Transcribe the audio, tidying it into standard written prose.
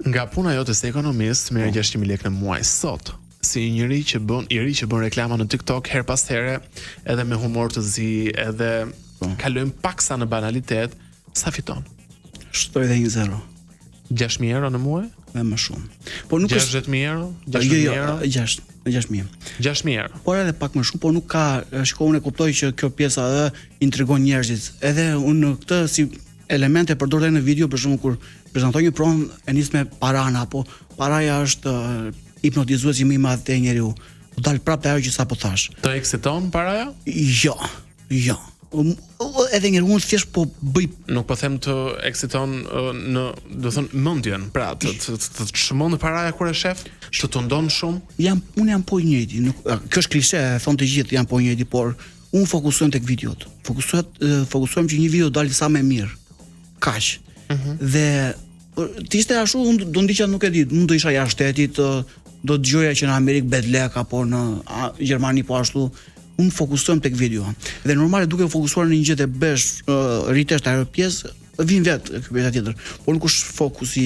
Nga puna jote si ekonomist, merr 600.000 lekë në muaj sot. Si njëri që bën reklama në TikTok her pas here, edhe me humor të zi, edhe kalojmë paksa në banalitet, sa fiton? Shtoj dhe 1 0. 6.000 euro në muaj? Dhe më shumë. Po nuk 60.000 euro? 6.000 euro? 6.000. 6.000 euro. Por edhe pak më shumë, por nuk ka, shiko, unë e kuptoj që kjo pjesa edhe intrigon njerëzit. Edhe unë këtë si elemente përdor në video, për shembull kur prezantoj një pronë e nis me parana, apo paraja është hipnotizuesi më i madh te njeriu. Do dal prapë ajo që sapo thash. Të eksiton paraja? Jo. Edhe njëherë unë thjesht po bëj. Nuk po them të eksiton në, do thon mendjen, pra të çmon paraja kur e shef, të tundon shumë. Unë jam po i njëjti, kjo është klishe, e thon të gjithë jam po i njëjti, por unë fokusohem tek videot. Fokusohem që një video dalë sa më mirë. Kaq. Dhe të ishte ashtu, unë do ndiqja nuk e di, unë do isha jashtë shtetit, do dëgjoja që në Amerikë bëhet lek apo në Gjermani po ashtu. Unë fokusohem tek video. Dhe normale duke fokusuar në një gjë të bësh rritesh ajo pjesë, vin vetë ky pjesa tjetër. Por nuk është fokusi